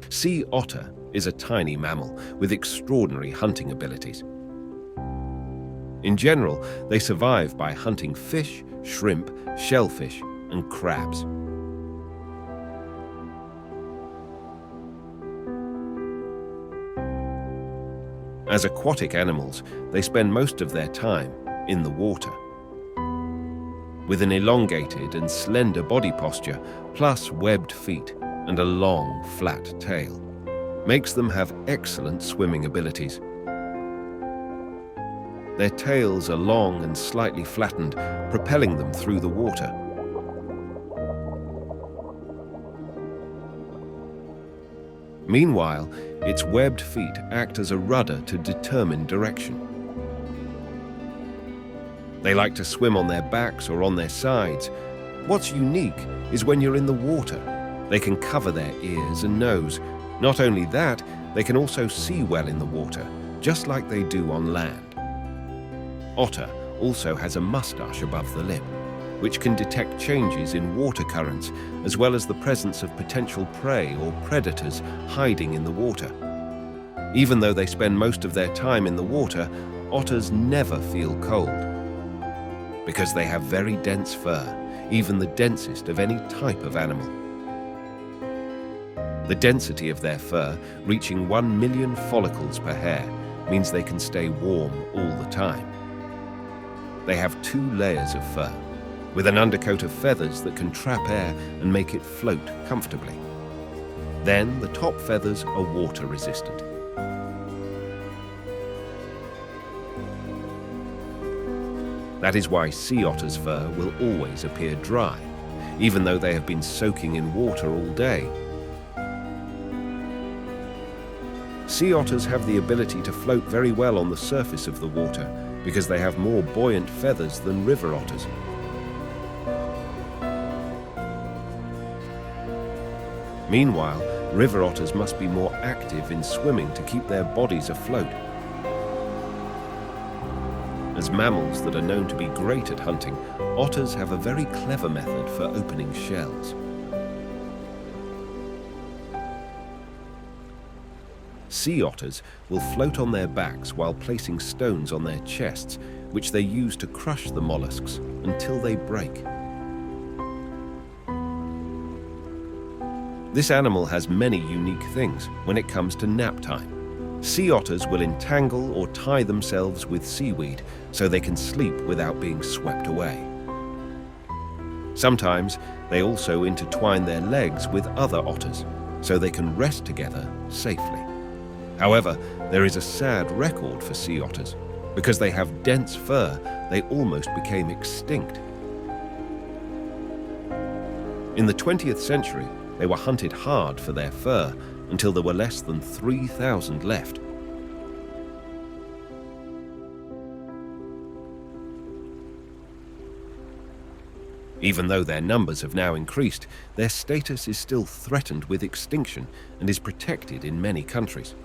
Sea otter is a tiny mammal with extraordinary hunting abilities. In general, they survive by hunting fish, shrimp, shellfish, and crabs. As aquatic animals, they spend most of their time in the water. With an elongated and slender body posture, plus webbed feet and a long, flat tail, makes them have excellent swimming abilities. Their tails are long and slightly flattened, propelling them through the water. Meanwhile, its webbed feet act as a rudder to determine direction. They like to swim on their backs or on their sides. What's unique is when you're in the water, they can cover their ears and nose. Not only that, they can also see well in the water, just like they do on land. Otter also has a mustache above the lip, which can detect changes in water currents, as well as the presence of potential prey or predators hiding in the water. Even though they spend most of their time in the water, otters never feel cold, because they have very dense fur, even the densest of any type of animal. The density of their fur, reaching 1 million follicles per hair, means they can stay warm all the time. They have 2 layers of fur, with an undercoat of feathers that can trap air and make it float comfortably. Then the top feathers are water resistant. That is why sea otters' fur will always appear dry, even though they have been soaking in water all day. Sea otters have the ability to float very well on the surface of the water because they have more buoyant feathers than river otters. Meanwhile, river otters must be more active in swimming to keep their bodies afloat. As mammals that are known to be great at hunting, otters have a very clever method for opening shells. Sea otters will float on their backs while placing stones on their chests, which they use to crush the mollusks until they break. This animal has many unique things when it comes to nap time. Sea otters will entangle or tie themselves with seaweed so they can sleep without being swept away. Sometimes they also intertwine their legs with other otters so they can rest together safely. However, there is a sad record for sea otters. Because they have dense fur, they almost became extinct. In the 20th century, they were hunted hard for their fur until there were less than 3,000 left. Even though their numbers have now increased, their status is still threatened with extinction and is protected in many countries.